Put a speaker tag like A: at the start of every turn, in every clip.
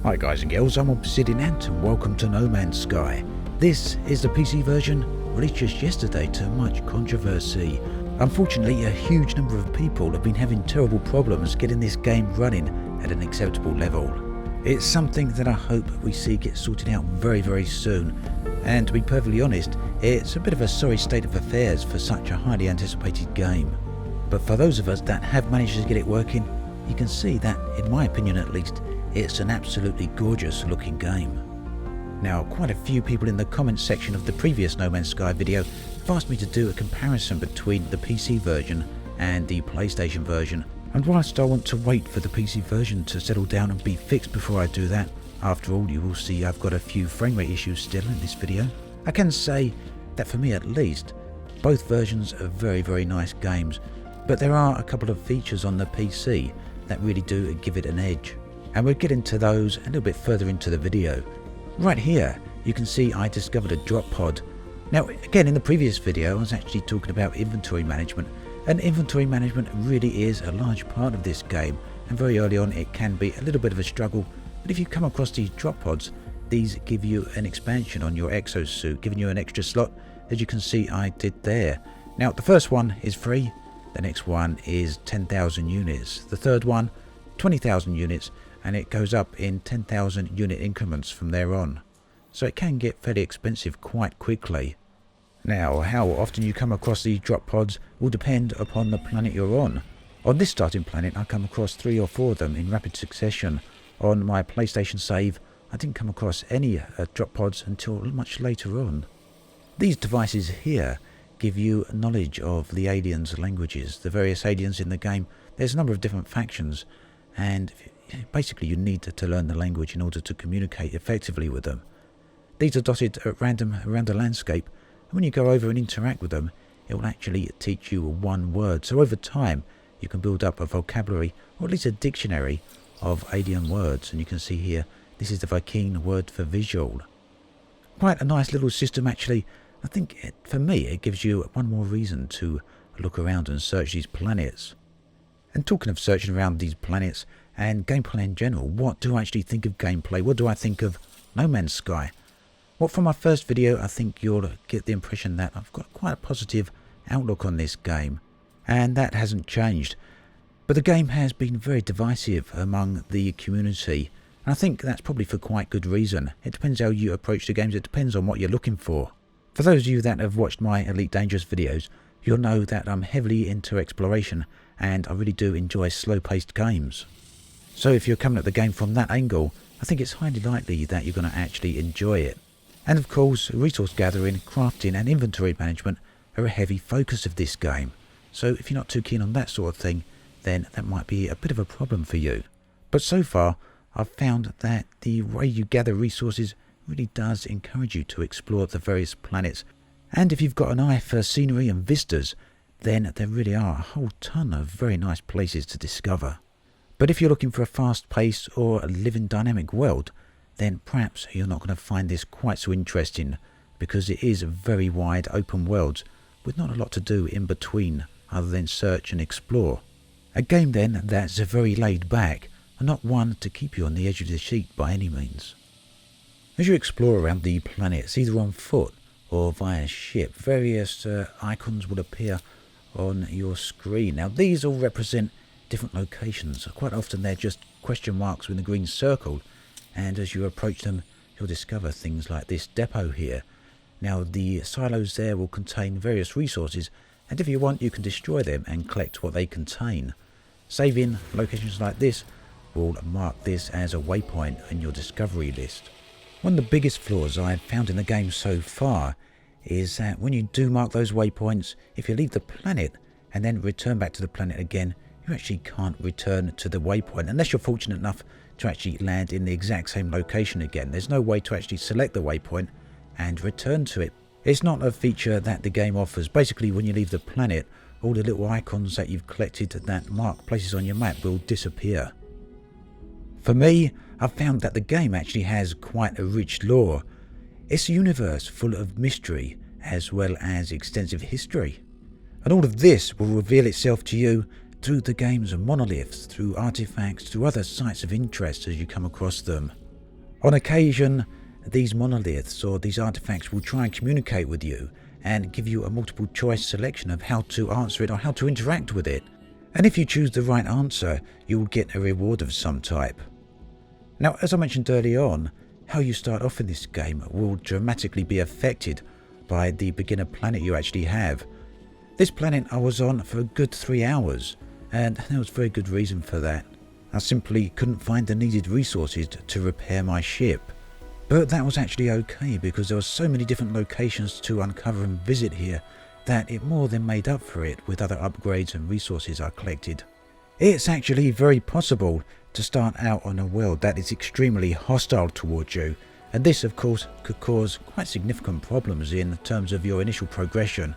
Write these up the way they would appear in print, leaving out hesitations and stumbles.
A: Hi guys and girls, I'm Obsidian Ant and welcome to No Man's Sky. This is the PC version, released just yesterday to much controversy. Unfortunately, a huge number of people have been having terrible problems getting this game running at an acceptable level. It's something that I hope we see get sorted out very soon, and to be perfectly honest, it's a bit of a sorry state of affairs for such a highly anticipated game. But for those of us that have managed to get it working, you can see that, in my opinion at least, it's an absolutely gorgeous looking game. Now, quite a few people in the comments section of the previous No Man's Sky video have asked me to do a comparison between the PC version and the PlayStation version, and whilst I want to wait for the PC version to settle down and be fixed before I do that, after all you will see I've got a few frame rate issues still in this video, I can say that for me at least, both versions are very nice games, but there are a couple of features on the PC that really do give it an edge. And we'll get into those a little bit further into the video. Right here, you can see I discovered a drop pod. Now, again, in the previous video, I was actually talking about inventory management, and inventory management really is a large part of this game, and very early on it can be a little bit of a struggle, but if you come across these drop pods, these give you an expansion on your exosuit, giving you an extra slot, as you can see I did there. Now, the first one is free, the next one is 10,000 units, the third one, 20,000 units, and it goes up in 10,000 unit increments from there on. So it can get fairly expensive quite quickly. Now, how often you come across these drop pods will depend upon the planet you're on. On this starting planet, I come across 3 or 4 of them in rapid succession. On my PlayStation save, I didn't come across any drop pods until much later on. These devices here give you knowledge of the aliens' languages, the various aliens in the game. There's a number of different factions, and basically you need to learn the language in order to communicate effectively with them. These are dotted at random around the landscape, and when you go over and interact with them, it will actually teach you one word. So over time, you can build up a vocabulary, or at least a dictionary, of alien words. And you can see here, this is the Viking word for visual. Quite a nice little system actually. I think, for me, it gives you one more reason to look around and search these planets. And talking of searching around these planets, and gameplay in general, what do I actually think of gameplay? What do I think of No Man's Sky? Well, from my first video, I think you'll get the impression that I've got quite a positive outlook on this game, and that hasn't changed. But the game has been very divisive among the community, and I think that's probably for quite good reason. It depends how you approach the games, it depends on what you're looking for. For those of you that have watched my Elite Dangerous videos, you'll know that I'm heavily into exploration, and I really do enjoy slow-paced games. So if you're coming at the game from that angle, I think it's highly likely that you're going to actually enjoy it. And of course, resource gathering, crafting and inventory management are a heavy focus of this game. So if you're not too keen on that sort of thing, then that might be a bit of a problem for you. But so far, I've found that the way you gather resources really does encourage you to explore the various planets. And if you've got an eye for scenery and vistas, then there really are a whole ton of very nice places to discover. But if you're looking for a fast-paced or a living dynamic world, then perhaps you're not going to find this quite so interesting, because it is a very wide open world with not a lot to do in between other than search and explore. A game then that's very laid back and not one to keep you on the edge of the seat by any means. As you explore around the planets, either on foot or via ship, various icons will appear on your screen. Now these all represent different locations. Quite often they're just question marks with a green circle, and as you approach them you'll discover things like this depot here. Now the silos there will contain various resources, and if you want you can destroy them and collect what they contain. Saving locations like this will mark this as a waypoint in your discovery list. One of the biggest flaws I've found in the game so far is that when you do mark those waypoints, if you leave the planet and then return back to the planet again, you actually can't return to the waypoint unless you're fortunate enough to actually land in the exact same location again. There's no way to actually select the waypoint and return to it. It's not a feature that the game offers. Basically, when you leave the planet, all the little icons that you've collected that mark places on your map will disappear. For me, I've found that the game actually has quite a rich lore. It's a universe full of mystery as well as extensive history. And all of this will reveal itself to you through the game's monoliths, through artifacts, through other sites of interest as you come across them. On occasion, these monoliths or these artifacts will try and communicate with you and give you a multiple choice selection of how to answer it or how to interact with it. And if you choose the right answer, you will get a reward of some type. Now, as I mentioned early on, how you start off in this game will dramatically be affected by the beginner planet you actually have. This planet I was on for a good 3 hours, and there was very good reason for that. I simply couldn't find the needed resources to repair my ship. But that was actually okay because there were so many different locations to uncover and visit here that it more than made up for it with other upgrades and resources I collected. It's actually very possible to start out on a world that is extremely hostile towards you, and this of course could cause quite significant problems in terms of your initial progression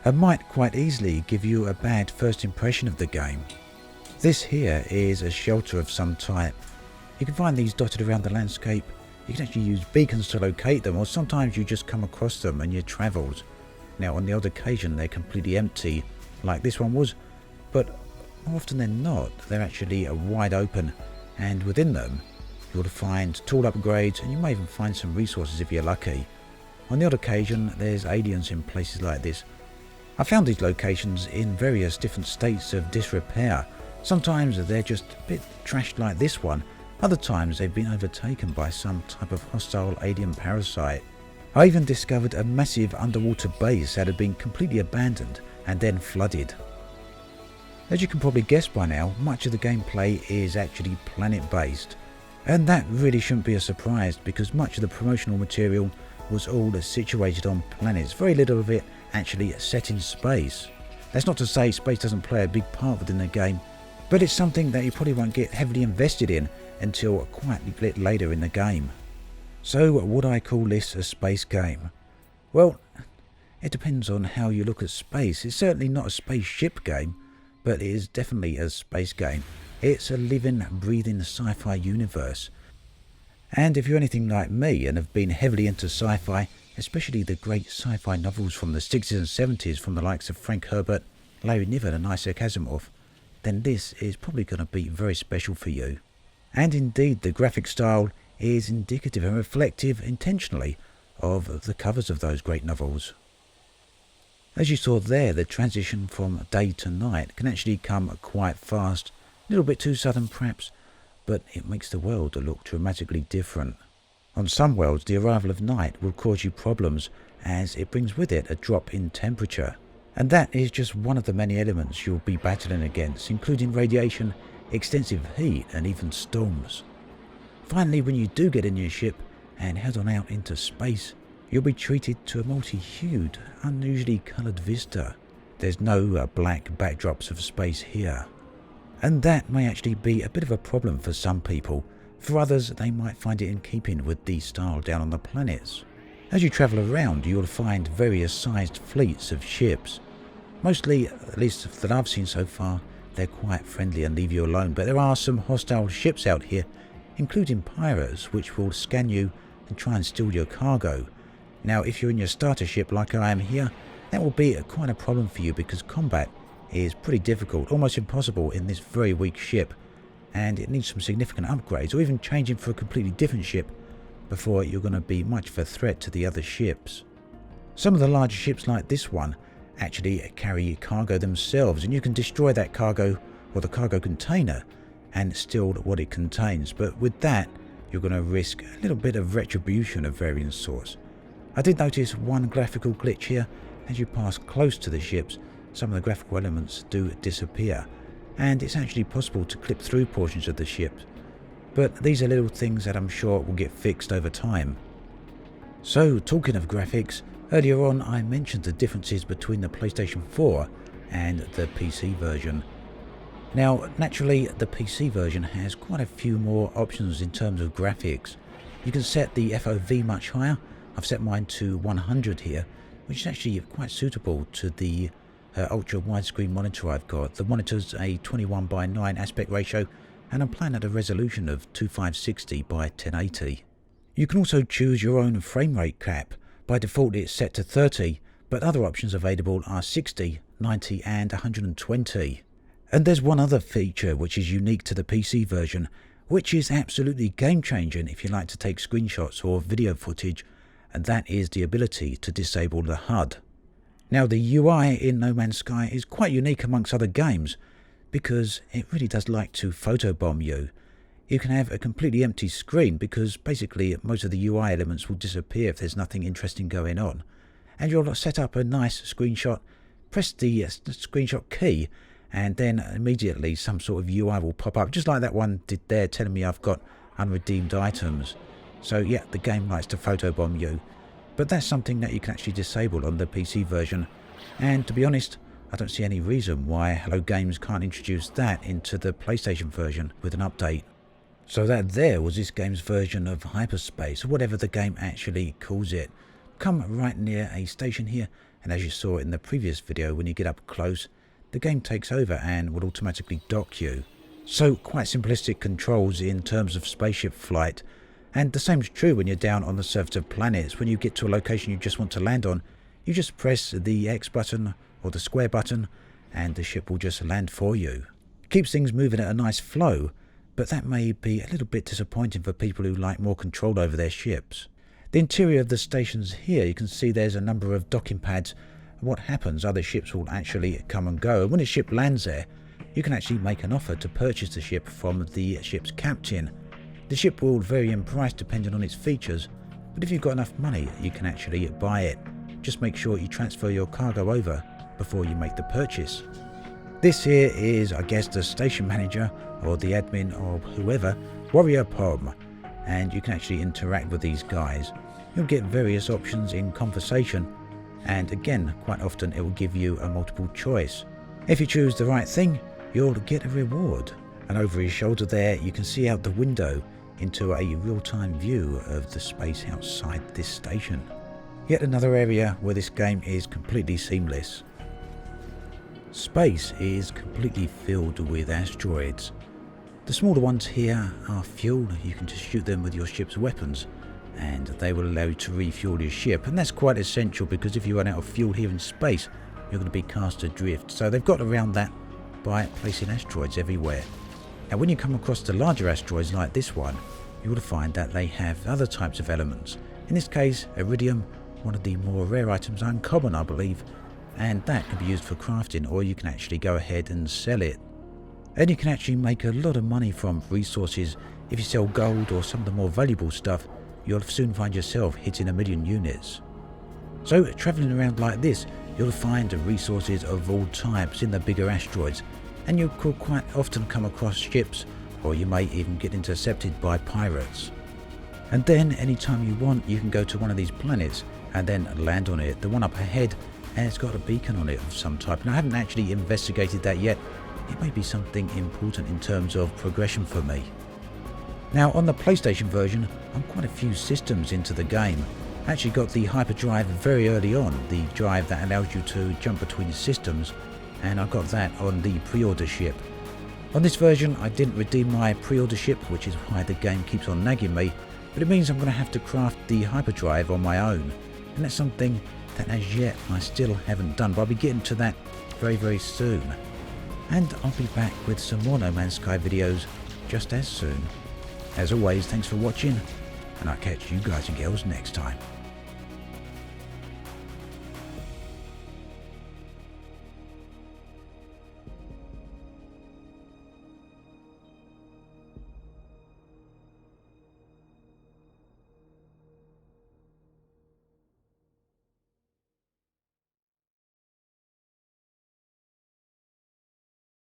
A: and might quite easily give you a bad first impression of the game. This here is a shelter of some type. You can find these dotted around the landscape. You can actually use beacons to locate them, or sometimes you just come across them in your travels. Now on the odd occasion they're completely empty, like this one was, but more often than not they're actually wide open, and within them you'll find tool upgrades and you may even find some resources if you're lucky. On the odd occasion there's aliens in places like this. I found these locations in various different states of disrepair. Sometimes they're just a bit trashed like this one, other times they've been overtaken by some type of hostile alien parasite. I even discovered a massive underwater base that had been completely abandoned and then flooded. As you can probably guess by now, much of the gameplay is actually planet based, and that really shouldn't be a surprise because much of the promotional material was all situated on planets, very little of it actually set in space. That's not to say space doesn't play a big part within the game, but it's something that you probably won't get heavily invested in until quite a bit later in the game. So would I call this a space game? Well, it depends on how you look at space. It's certainly not a spaceship game, but it is definitely a space game. It's a living, breathing sci-fi universe. And if you're anything like me and have been heavily into sci-fi, especially the great sci-fi novels from the 60s and 70s from the likes of Frank Herbert, Larry Niven and Isaac Asimov, then this is probably going to be very special for you. And indeed, the graphic style is indicative and reflective intentionally of the covers of those great novels. As you saw there, the transition from day to night can actually come quite fast, a little bit too sudden perhaps, but it makes the world look dramatically different. On some worlds, the arrival of night will cause you problems as it brings with it a drop in temperature. And that is just one of the many elements you'll be battling against, including radiation, extensive heat and even storms. Finally, when you do get in your ship and head on out into space, you'll be treated to a multi-hued, unusually coloured vista. There's no black backdrops of space here. And that may actually be a bit of a problem for some people. For others, they might find it in keeping with the style down on the planets. As you travel around, you'll find various sized fleets of ships. Mostly, at least that I've seen so far, they're quite friendly and leave you alone, but there are some hostile ships out here, including pirates, which will scan you and try and steal your cargo. Now, if you're in your starter ship like I am here, that will be quite a problem for you because combat is pretty difficult, almost impossible in this very weak ship, and it needs some significant upgrades or even changing for a completely different ship before you're going to be much of a threat to the other ships. Some of the larger ships like this one actually carry cargo themselves, and you can destroy that cargo or the cargo container and steal what it contains, but with that you're going to risk a little bit of retribution of varying sorts. I did notice one graphical glitch here. As you pass close to the ships, some of the graphical elements do disappear, and it's actually possible to clip through portions of the ship, but these are little things that I'm sure will get fixed over time. So, talking of graphics, earlier on I mentioned the differences between the PlayStation 4 and the PC version. Now, naturally, the PC version has quite a few more options in terms of graphics. You can set the FOV much higher. I've set mine to 100 here, which is actually quite suitable to the ultra widescreen monitor I've got. The monitor's a 21:9 aspect ratio, and I'm playing at a resolution of 2560 by 1080. You can also choose your own frame rate cap. By default it's set to 30, but other options available are 60, 90 and 120. And there's one other feature which is unique to the PC version, which is absolutely game-changing if you like to take screenshots or video footage, and that is the ability to disable the HUD. Now, the UI in No Man's Sky is quite unique amongst other games because it really does like to photobomb you. You can have a completely empty screen because basically most of the UI elements will disappear if there's nothing interesting going on. And you'll set up a nice screenshot, press the screenshot key, and then immediately some sort of UI will pop up, just like that one did there, telling me I've got unredeemed items. So yeah, the game likes to photobomb you. But that's something that you can actually disable on the PC version. And to be honest, I don't see any reason why Hello Games can't introduce that into the PlayStation version with an update. So that there was this game's version of hyperspace, or whatever the game actually calls it. Come right near a station here, and as you saw in the previous video, when you get up close, the game takes over and will automatically dock you. So quite simplistic controls in terms of spaceship flight. And the same is true when you're down on the surface of planets. When you get to a location you just want to land on, you just press the X button or the square button and the ship will just land for you. Keeps things moving at a nice flow, but that may be a little bit disappointing for people who like more control over their ships. The interior of the stations here, you can see there's a number of docking pads. What happens, other ships will actually come and go. And when a ship lands there, you can actually make an offer to purchase the ship from the ship's captain. The ship will vary in price depending on its features, but if you've got enough money, you can actually buy it. Just make sure you transfer your cargo over before you make the purchase. This here is, I guess, the station manager or the admin or whoever, Warrior Pom, and you can actually interact with these guys. You'll get various options in conversation, and again, quite often it will give you a multiple choice. If you choose the right thing, you'll get a reward. And over his shoulder there, you can see out the window into a real-time view of the space outside this station. Yet another area where this game is completely seamless. Space is completely filled with asteroids. The smaller ones here are fuel. You can just shoot them with your ship's weapons and they will allow you to refuel your ship, and that's quite essential because if you run out of fuel here in space, you're going to be cast adrift. So they've got around that by placing asteroids everywhere. Now when you come across the larger asteroids like this one, you will find that they have other types of elements. In this case, iridium, one of the more rare items, uncommon I believe, and that can be used for crafting, or you can actually go ahead and sell it. And you can actually make a lot of money from resources. If you sell gold or some of the more valuable stuff, you'll soon find yourself hitting 1 million units. So travelling around like this, you'll find resources of all types in the bigger asteroids, and you could quite often come across ships, or you may even get intercepted by pirates. And then anytime you want, you can go to one of these planets and then land on it. The one up ahead, and it's got a beacon on it of some type. And I haven't actually investigated that yet. It may be something important in terms of progression for me. Now on the PlayStation version, I'm quite a few systems into the game. I actually got the hyperdrive very early on, the drive that allows you to jump between systems, and I got that on the pre-order ship. On this version I didn't redeem my pre-order ship, which is why the game keeps on nagging me, but it means I'm going to have to craft the hyperdrive on my own, and that's something that as yet I still haven't done, but I'll be getting to that very, very soon. And I'll be back with some more No Man's Sky videos just as soon. As always, thanks for watching, and I'll catch you guys and girls next time.